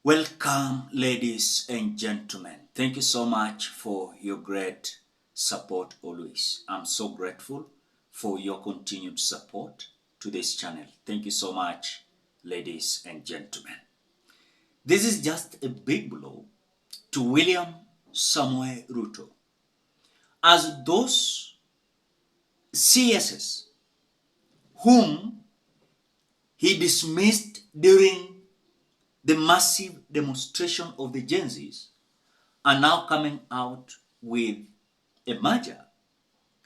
Welcome, ladies and gentlemen. Thank you so much for your great support always. I'm so grateful for your continued support to this channel. Thank you so much, ladies and gentlemen. This is just a big blow to William Samoei Ruto, as those CSs whom he dismissed during the massive demonstration of the Gen Zs are now coming out with a merger,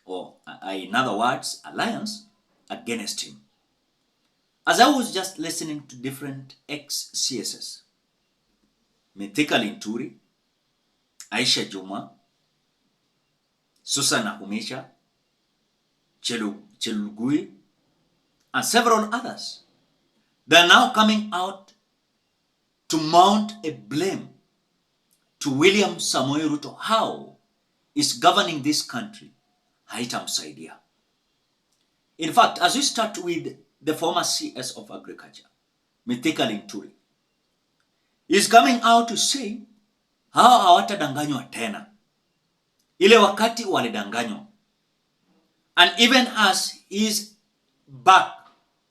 or in other words, alliance against him. As I was just listening to different ex-CSS, Mithika Linturi, Aisha Juma, Susana Humisha, Chelugui, and several others, they're now coming out to mount a blame to William Samoei Ruto. How is governing this country haitamsaidia? In fact, as we start with the former CS of Agriculture, Mithika Linturi, is coming out to say how hawatadanganywa tena ile wakati walidanganywa. And even as he's back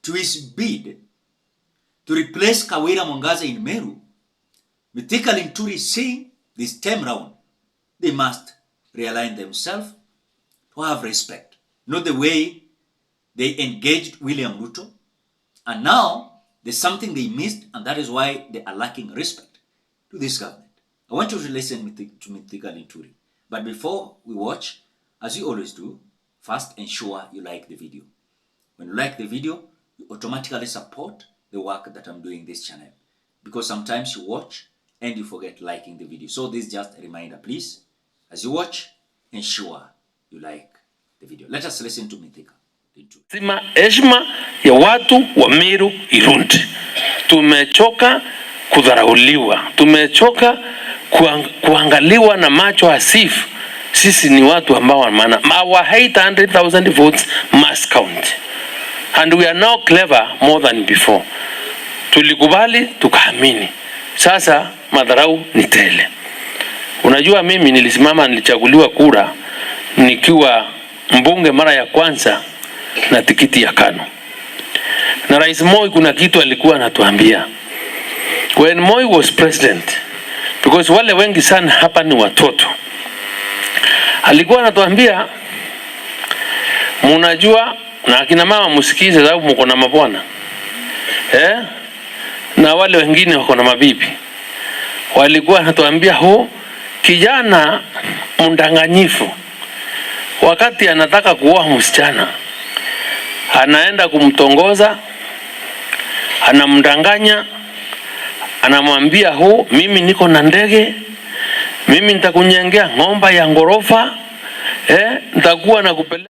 to his bid to replace Kawira Mwangaza in Meru, Mithika Linturi is saying this time round they must realign themselves to have respect, not the way they engaged William Ruto. And now there's something they missed, and that is why they are lacking respect to this government. I want you to listen to Mithika Linturi. But before we watch, as you always do, first ensure you like the video. When you like the video, you automatically support the work that I'm doing in this channel, because sometimes you watch and you forget liking the video. So this is just a reminder, please, as you watch, ensure you like the video. Let us listen to Mithika. Sima heshima ya watu wa Meru Irundi. Tumechoka kudharauliwa, tumechoka kuangaliwa na macho hasifu. Sisi ni watu ambao wana our 800,000 votes must count, and we are now clever more than before. Tulikubali, tukaamini. Sasa madharau ni tele. Unajua mimi nilichaguliwa kura nikiwa mbunge mara ya kwanza na tikiti ya KANU. Na Rais Moi kuna kitu alikuwa anatuambia. When Moi was president, because wale wengi sana hapa ni watoto, alikuwa anatuambia, mnajua, na akina mama msikize sababu mko na mabwana. Na wale wengine wako na mabibi. Walikuwa anatuambia kijana mdanganyifu, wakati anataka kuoa msichana, anaenda kumtongoza, anamdanganya, anamwambia mimi niko na ndege, mimi nitakunyengea ng'omba ya ngorofa, nitakuwa nakupeleka.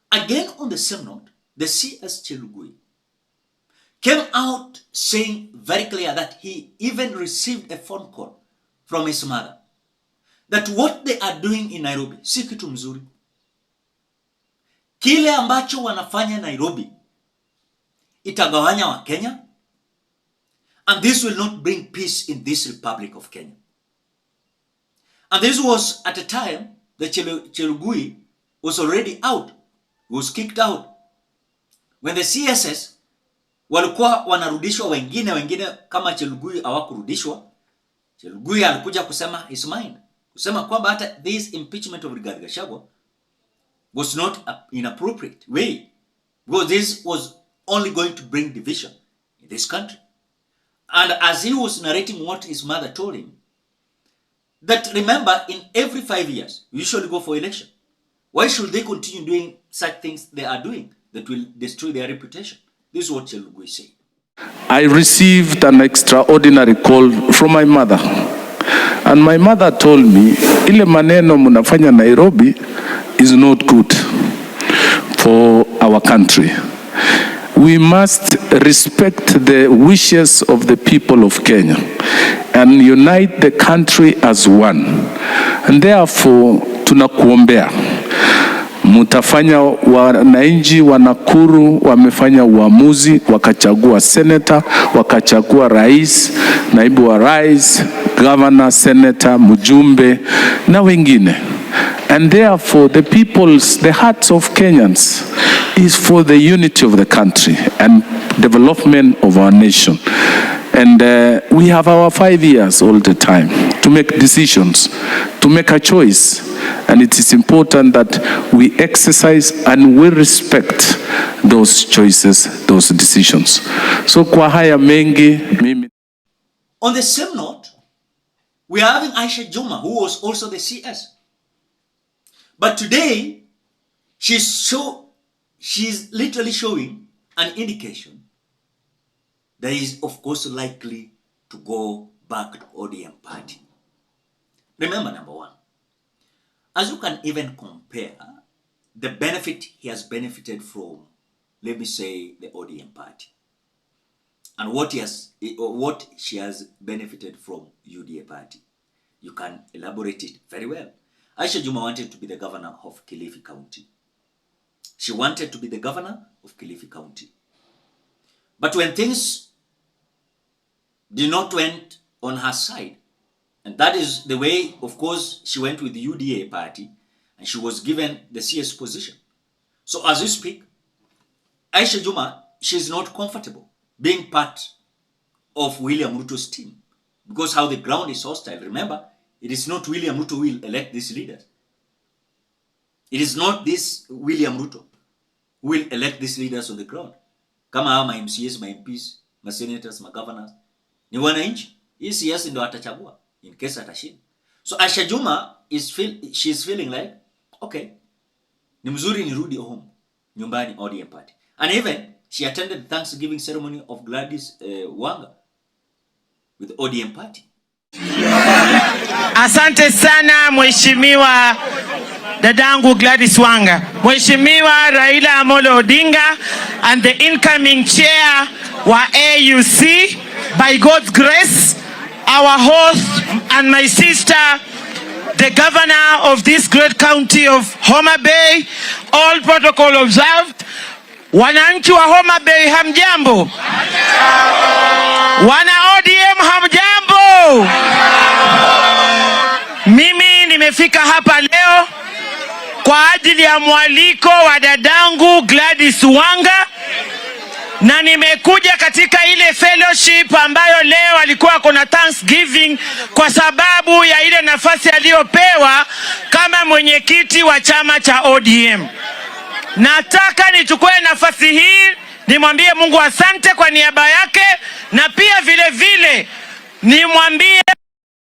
Again on the same note, the CS Chelugui came out saying very clear that he even received a phone call from his mother that what they are doing in Nairobi si kitu mzuri. Kile ambacho wanafanya Nairobi itagawanya wa Kenya, and this will not bring peace in this Republic of Kenya. And this was at a time that Chelugui was already out, was kicked out. When the CSS walikuwa wanarudishwa, wengine kama Chelugui hawakurudishwa, Chelugui alikuja kusema his mind, kusema kwamba hata this impeachment of Rigathi Gachagua was not an inappropriate way, because this was only going to bring division in this country. And as he was narrating what his mother told him, that remember, in every 5 years, you usually go for election. Why should they continue doing such things they are doing that will destroy their reputation? This is what Chelugui said. I received an extraordinary call from my mother. And my mother told me, ile maneno mnafanya Nairobi is not good for our country. We must respect the wishes of the people of Kenya and unite the country as one. And therefore, tunakuombea. mutafanya, wananchi wa Nakuru wamefanya uamuzi, wakachagua senator, wakachagua rais, naibu wa rais, governor, senator, mjumbe na wengine. And therefore the hearts of Kenyans is for the unity of the country and development of our nation. And we have our 5 years all the time to make decisions, to make a choice. And it is important that we exercise and we respect those choices, those decisions. So kwa haya mengi, mimi. On the same note, we are having Aisha Juma, who was also the CS. But today, she's literally showing an indication that is, of course, likely to go back to ODM party. Remember, number one, as you can even compare the benefit he has benefited from, let me say, the ODM party, and what she has benefited from UDA party, you can elaborate it very well. Aisha Juma wanted to be the governor of Kilifi County. She wanted to be the governor of Kilifi County. But when things did not went on her side, and that is the way, of course, she went with the UDA party, and she was given the CS position. So as we speak, Aisha Juma, she's not comfortable being part of William Ruto's team, because how the ground is hostile. Remember, it is not William Ruto who will elect these leaders. It is not this William Ruto who will elect these leaders on the ground. Kama hawa MCAs, MPs, senators, governors, ni wananchi. Hii CS ndio atachagua in case atashinda. So Aisha Juma she's feeling like, okay, ni mzuri nirudi home, nyumbani ODM party. And even she attended the Thanksgiving ceremony of Gladys Wanga with the ODM party. Asante sana Mheshimiwa dadangu Gladys Wanga. Mheshimiwa Raila Amolo Odinga and the incoming chair wa AUC, by God's grace, our host and my sister, the governor of this great county of Homa Bay, all protocol observed. Wananchi wa Homa Bay hamjambo? Wana ODM hamjambo? Mimi nimefika hapa leo kwa ajili ya mwaliko wa dadangu Gladys Wanga, na nimekuja katika ile fellowship ambayo leo alikuwa kuna Thanksgiving kwa sababu ya ile nafasi aliyopewa kama mwenyekiti wa chama cha ODM. Nataka nichukue nafasi hii nimwambie Mungu asante kwa niaba yake, na pia vile vile nimwambie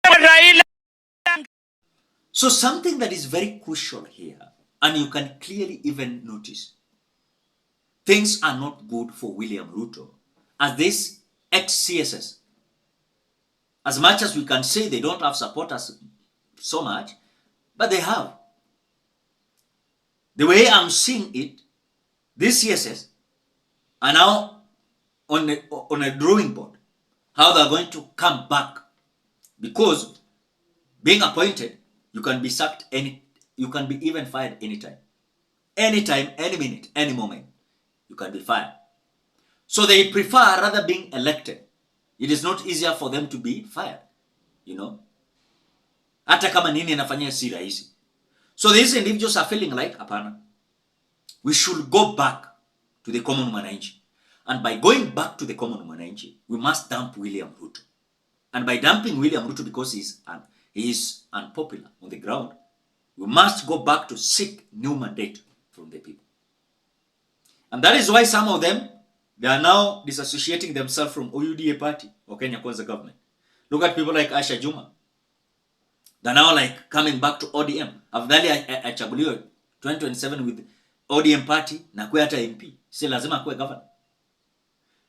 Raila. So something that is very crucial here, and you can clearly even notice, things are not good for William Ruto as this ex-CSS. As much as we can say they don't have supporters so much, but they have. The way I'm seeing it, these CSS are now on a drawing board, how they're going to come back. Because being appointed, you can be sacked you can be even fired anytime. Anytime, any minute, any moment, you can be fired. So they prefer rather being elected. It is not easier for them to be fired, you know. Hata kama nini nafanya si rahisi. So these individuals are feeling like, apana, we should go back to the common mwananchi. And by going back to the common mwananchi, we must dump William Ruto. And by dumping William Ruto because he is unpopular on the ground, we must go back to seek new mandate from the people. And that is why some of them, they are now disassociating themselves from UDA party or Kenya Kwanza government. Look at people like Aisha Juma. They're now like coming back to ODM. Afadhali achaguliwe 2027 with ODM party na kuwe hata MP. Si lazima kuwe governor.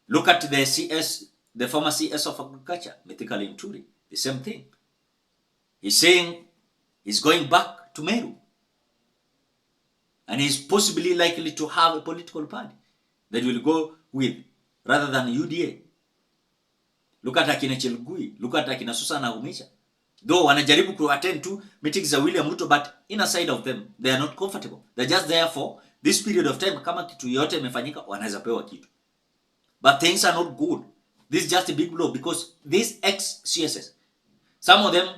Look at the CS, the former CS of Agriculture, Mithikali Nturi. The same thing. He's saying he's going back to Meru. And he's possibly likely to have a political party that will go with, rather than UDA. Look at Akina Chelugui. Look at Akina Susana Umisha. Though wanajaribu to attend to meetings za William Ruto, but inner side of them, they are not comfortable. They're just there for this period of time. Kama kitu yote imefanyika, wanaweza pewa kitu. But things are not good. This is just a big blow because these ex-CSS, some of them,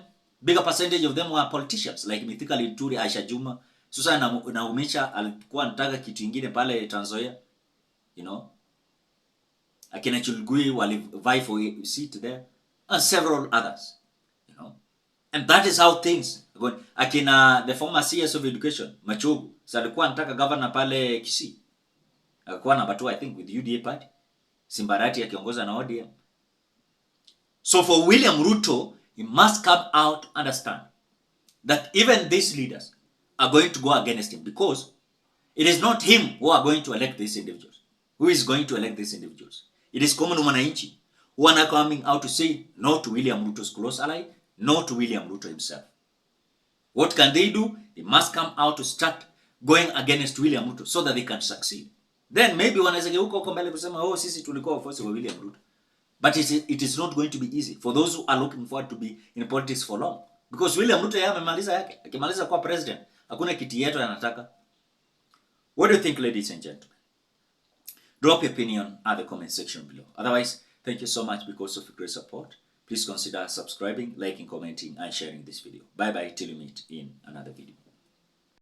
bigger percentage of them were politicians like Mithika Linturi, Aisha Juma, Susan Naumisha alikuwa anataka kitu ingine pale Trans Nzoia, you know. Akina Chulgui walivai for a seat there, and several others, you know. And that is how things are going. Akina the former CS of Education, Machogu, so alikuwa anataka governor pale Kisii. Alikuwa number 2 I think with UDA party. Simbarati akiongoza na ODM. So for William Ruto, he must come out to understand that even these leaders are going to go against him, because it is not him who are going to elect these individuals. Who is going to elect these individuals? It is common wananchi who are now coming out to say no to William Ruto's close ally, no to William Ruto himself. What can they do? They must come out to start going against William Ruto so that they can succeed. Then maybe wanaweza geuka huko mbele kusema oh sisi tulikuwa wafuasi wa William Ruto. But it is not going to be easy for those who are looking forward to be in politics for long. Because William Ruto yeye amemaliza yake. Akimaliza kuwa president, hakuna kiti yetu anataka. What do you think, ladies and gentlemen? Drop your opinion at the comment section below. Otherwise, thank you so much because of your great support. Please consider subscribing, liking, commenting, and sharing this video. Bye bye till we meet in another video.